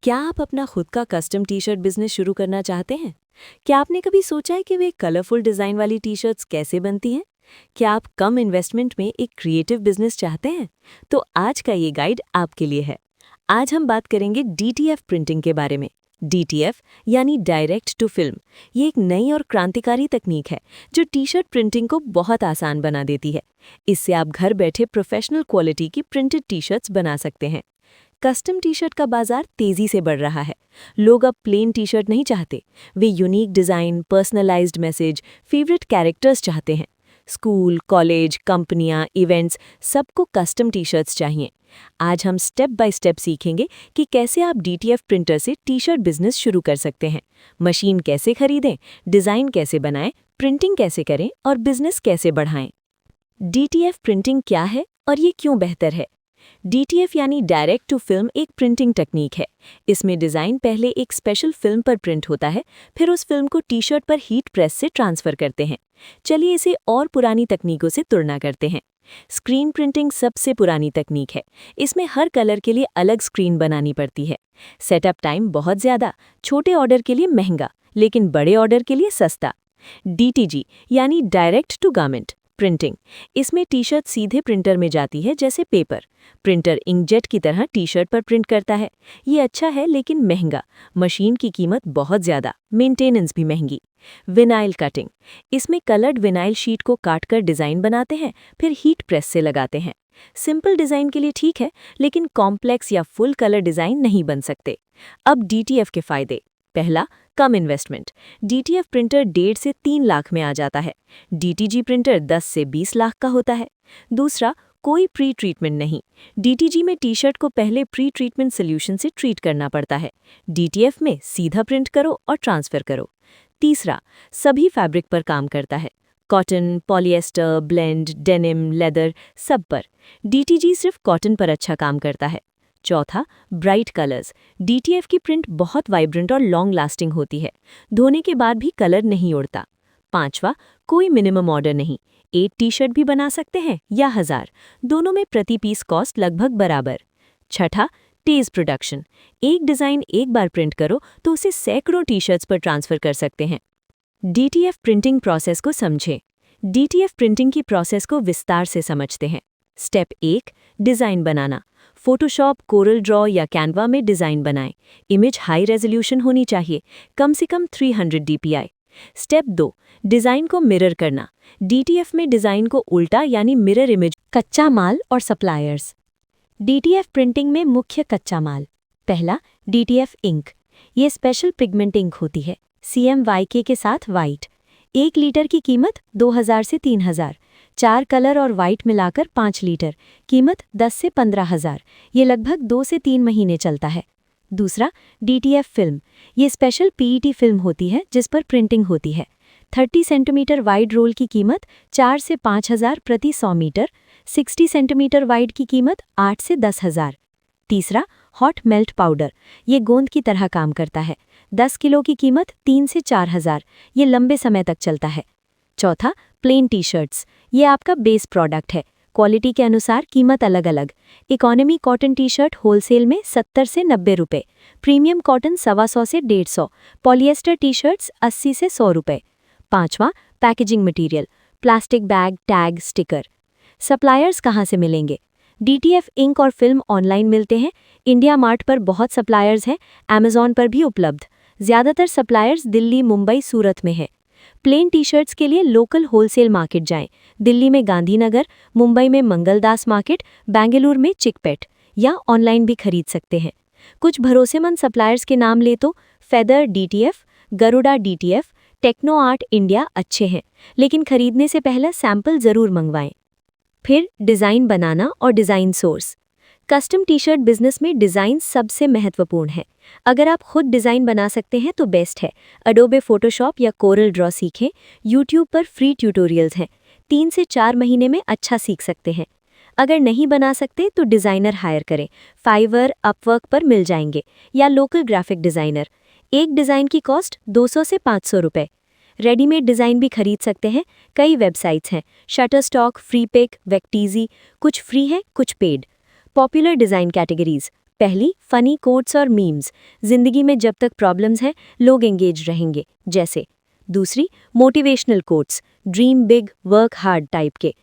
क्या आप अपना खुद का कस्टम टी शर्ट बिजनेस शुरू करना चाहते हैं? क्या आपने कभी सोचा है कि वे कलरफुल डिज़ाइन वाली टी शर्ट्स कैसे बनती हैं? क्या आप कम इन्वेस्टमेंट में एक क्रिएटिव बिजनेस चाहते हैं? तो आज का ये गाइड आपके लिए है। आज हम बात करेंगे डीटीएफ प्रिंटिंग के बारे में। डीटीएफ यानी डायरेक्ट टू फिल्म, ये एक नई और क्रांतिकारी तकनीक है जो टी शर्ट प्रिंटिंग को बहुत आसान बना देती है। इससे आप घर बैठे प्रोफेशनल क्वालिटी की प्रिंटेड टी शर्ट्स बना सकते हैं। कस्टम टी शर्ट का बाजार तेजी से बढ़ रहा है। लोग अब प्लेन टी शर्ट नहीं चाहते, वे unique design, personalised message, favourite characters चाहते हैं। स्कूल, कॉलेज, कंपनियां, इवेंट्स, सबको कस्टम टी शर्ट्स चाहिए। आज हम स्टेप बाय स्टेप सीखेंगे कि कैसे आप डीटीएफ प्रिंटर से टी शर्ट बिजनेस शुरू कर सकते हैं। मशीन कैसे खरीदें, डिज़ाइन कैसे बनाएं, प्रिंटिंग कैसे करें और बिजनेस कैसे बढ़ाएं। डीटीएफ प्रिंटिंग क्या है और ये क्यों बेहतर है? डीटीएफ यानी डायरेक्ट टू फिल्म एक प्रिंटिंग टेक्निक है। इसमें डिज़ाइन पहले एक स्पेशल फिल्म पर प्रिंट होता है, फिर उस फिल्म को टी शर्ट पर हीट प्रेस से ट्रांसफ़र करते हैं। चलिए इसे और पुरानी तकनीकों से तुलना करते हैं। स्क्रीन प्रिंटिंग सबसे पुरानी तकनीक है। इसमें हर कलर के लिए अलग स्क्रीन बनानी पड़ती है। सेटअप टाइम बहुत ज़्यादा, छोटे ऑर्डर के लिए महंगा, लेकिन बड़े ऑर्डर के लिए सस्ता। डीटीजी यानी डायरेक्ट टू गारमेंट प्रिंटिंग, इसमें टी शर्ट सीधे प्रिंटर में जाती है जैसे पेपर। प्रिंटर इंकजेट की तरह टी शर्ट पर प्रिंट करता है। ये अच्छा है लेकिन महंगा, मशीन की कीमत बहुत ज़्यादा, मेंटेनेंस भी महंगी। विनाइल कटिंग, इसमें कलर्ड विनाइल शीट को काटकर डिज़ाइन बनाते हैं, फिर हीट प्रेस से लगाते हैं। सिंपल डिज़ाइन के लिए ठीक है, लेकिन कॉम्प्लेक्स या फुल कलर डिज़ाइन नहीं बन सकते। अब डीटीएफ के फ़ायदे। पहला, कम इन्वेस्टमेंट। डीटीएफ प्रिंटर 1.5 से 3 लाख में आ जाता है। डीटीजी प्रिंटर 10 से 20 लाख का होता है। दूसरा, कोई प्री ट्रीटमेंट नहीं। डीटीजी में टी शर्ट को पहले प्री ट्रीटमेंट सोल्यूशन से ट्रीट करना पड़ता है। डीटीएफ में सीधा प्रिंट करो और ट्रांसफ़र करो। तीसरा, सभी फैब्रिक पर काम करता है। Cotton, polyester, blend, denim, leather, सब पर। डीटीजी सिर्फ कॉटन पर अच्छा काम करता है। चौथा, ब्राइट कलर्स। डीटीएफ की प्रिंट बहुत वाइब्रेंट और लॉन्ग लास्टिंग होती है। धोने के बाद भी कलर नहीं उड़ता। पांचवा, कोई मिनिमम ऑर्डर नहीं। 8 टी शर्ट भी बना सकते हैं या 1000, दोनों में प्रति पीस कॉस्ट लगभग बराबर। छठा, तेज प्रोडक्शन। एक डिज़ाइन एक बार प्रिंट करो तो उसे सैकड़ों टी शर्ट्स पर ट्रांसफ़र कर सकते हैं। डीटीएफ प्रिंटिंग प्रोसेस को समझें। डीटीएफ प्रिंटिंग की प्रोसेस को विस्तार से समझते हैं। स्टेप 1, डिज़ाइन बनाना। फोटोशॉप, कोरल ड्रॉ या कैनवा में डिज़ाइन बनाएं। इमेज हाई रेजोल्यूशन होनी चाहिए, कम से कम 300 डीपीआई। स्टेप 2, डिज़ाइन को मिरर करना। डीटीएफ में डिज़ाइन को उल्टा यानी मिरर इमेज। कच्चा माल और सप्लायर्स। डीटीएफ प्रिंटिंग में मुख्य कच्चा माल। पहला, डीटीएफ इंक। ये स्पेशल पिगमेंट इंक होती है, CMYK के साथ वाइट। 1 लीटर की कीमत 2000 से 3000। 4 कलर और वाइट मिलाकर 5 लीटर, कीमत 10 से 15,000। ये लगभग 2 से 3 महीने चलता है। दूसरा, डीटीएफ फिल्म। ये स्पेशल पीईटी फिल्म होती है जिस पर प्रिंटिंग होती है। 30 सेंटीमीटर वाइड रोल की कीमत 4 से 5,000 प्रति 100 मीटर। 60 सेंटीमीटर वाइड की कीमत 8 से 10,000। तीसरा, हॉट मेल्ट पाउडर। ये गोंद की तरह काम करता है। 10 किलो की कीमत 3 से 4,000। ये लंबे समय तक चलता है। चौथा, प्लेन टी शर्ट्स। ये आपका बेस प्रोडक्ट है। क्वालिटी के अनुसार कीमत अलग अलग। Economy cotton T shirt wholesale में 70 से 90 रुपये। प्रीमियम कॉटन 125 से 150। पॉलिएस्टर टी शर्ट्स 80 से 100 रुपये। पांचवा, packaging material. Plastic bag, tag, sticker. Suppliers कहाँ से मिलेंगे? डीटीएफ इंक और फिल्म ऑनलाइन मिलते हैं। इंडिया मार्ट पर बहुत सप्लायर्स हैं, अमेज़ॉन पर भी उपलब्ध। ज़्यादातर सप्लायर्स दिल्ली, मुंबई, सूरत में है। प्लेन टी शर्ट्स के लिए लोकल होलसेल मार्केट जाएं। दिल्ली में गांधीनगर, मुंबई में मंगलदास मार्केट, बेंगलुरु में चिकपेट, या ऑनलाइन भी खरीद सकते हैं। कुछ भरोसेमंद सप्लायर्स के नाम ले तो feather DTF, Garuda DTF, techno art India अच्छे हैं, लेकिन खरीदने से पहले सैंपल ज़रूर मंगवाएं। फिर डिज़ाइन बनाना और design source. Custom T shirt business में डिज़ाइन सबसे महत्वपूर्ण है। अगर आप खुद डिज़ाइन बना सकते हैं तो बेस्ट है। अडोबे फोटोशॉप या कोरल ड्रॉ सीखें। यूट्यूब पर फ्री ट्यूटोरियल्स हैं। 3 से 4 महीने में अच्छा सीख सकते हैं। अगर नहीं बना सकते तो डिज़ाइनर हायर करें। फाइवर, अपवर्क पर मिल जाएंगे, या लोकल ग्राफिक डिज़ाइनर। एक डिज़ाइन की कॉस्ट 200 से 500 रुपये। रेडीमेड डिज़ाइन भी खरीद सकते हैं। कई वेबसाइट्स हैं, शटरस्टॉक, फ्रीपिक, वेक्टीजी। कुछ फ्री है, कुछ पेड। Popular design categories. पहली, फनी कोट्स और मीम्स, जिंदगी में जब तक प्रॉब्लम्स हैं लोग एंगेज रहेंगे जैसे। दूसरी, motivational quotes, dream big work hard type के।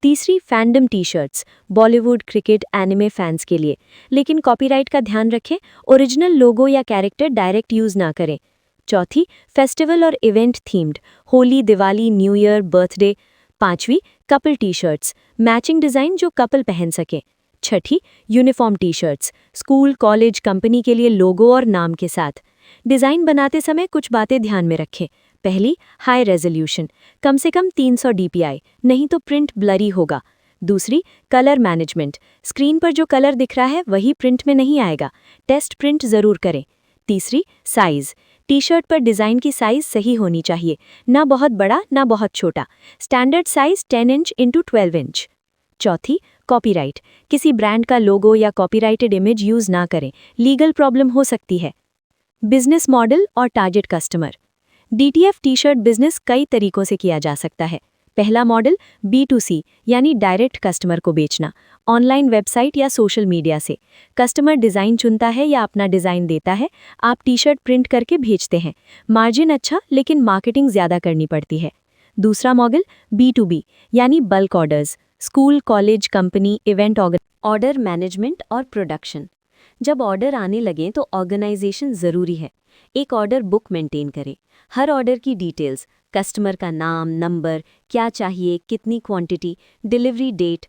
तीसरी, fandom T shirts, Bollywood cricket anime fans के लिए, लेकिन कॉपीराइट का ध्यान रखें, ओरिजिनल लोगो या कैरेक्टर डायरेक्ट यूज ना करें। चौथी, फेस्टिवल और event themed, Holi, Diwali, new year, birthday. पांचवी, couple T shirts, matching design जो कपल पहन सकें। छठी, uniform T shirts, school, college, company के लिए लोगो और नाम के साथ। डिज़ाइन बनाते समय कुछ बातें ध्यान में रखें। पहली, हाई रेजोल्यूशन, कम से कम 300 DPI, नहीं तो प्रिंट ब्लरी होगा। दूसरी, कलर मैनेजमेंट, स्क्रीन पर जो कलर दिख रहा है वही प्रिंट में नहीं आएगा, टेस्ट प्रिंट ज़रूर करें। तीसरी, साइज़, टी शर्ट पर डिज़ाइन की साइज़ सही होनी चाहिए, ना बहुत बड़ा ना बहुत छोटा, standard size 10 inch into 12 inch. चौथी, कॉपीराइट, किसी ब्रांड का लोगो या कॉपीराइटेड इमेज यूज़ ना करें, लीगल प्रॉब्लम हो सकती है। बिजनेस मॉडल और target customer. DTF T shirt business कई तरीकों से किया जा सकता है। पहला मॉडल B2C यानी डायरेक्ट कस्टमर को बेचना, ऑनलाइन वेबसाइट या सोशल मीडिया से। कस्टमर डिज़ाइन चुनता है या अपना डिज़ाइन देता है, आप टी शर्ट प्रिंट करके भेजते हैं। मार्जिन अच्छा, लेकिन मार्केटिंग ज़्यादा करनी पड़ती है। दूसरा मॉडल B2B यानी bulk orders, school, college, company, event order management और प्रोडक्शन। जब ऑर्डर आने लगें तो ऑर्गेनाइजेशन ज़रूरी है। एक ऑर्डर बुक मेंटेन करें, हर ऑर्डर की डिटेल्स, कस्टमर का नाम, नंबर, क्या चाहिए, कितनी quantity, delivery date.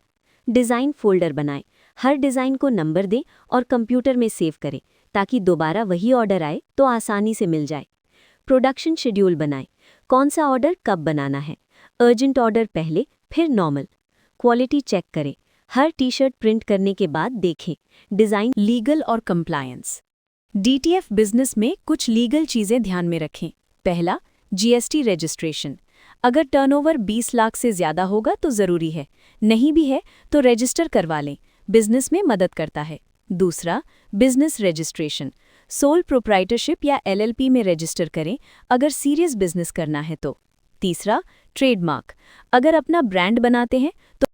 Design folder बनाएं, हर डिज़ाइन को नंबर दें और कंप्यूटर में सेव करें ताकि दोबारा वही ऑर्डर आए तो आसानी से मिल जाए। प्रोडक्शन शेड्यूल बनाएं, कौन सा ऑर्डर कब बनाना है, अर्जेंट ऑर्डर पहले, फिर नॉर्मल। क्वालिटी चेक करें, हर टी शर्ट प्रिंट करने के बाद देखें। डिज़ाइन, लीगल और कंप्लायंस। DTF बिजनेस में कुछ लीगल चीज़ें ध्यान में रखें। पहला, GST रजिस्ट्रेशन, अगर टर्नओवर 20 लाख से ज़्यादा होगा तो ज़रूरी है, नहीं भी है तो रजिस्टर करवा लें, बिजनेस में मदद करता है। दूसरा, बिजनेस रजिस्ट्रेशन, सोल प्रोप्राइटरशिप या LLP में रजिस्टर करें अगर सीरियस बिजनेस करना है तो। तीसरा, ट्रेडमार्क, अगर अपना ब्रांड बनाते हैं तो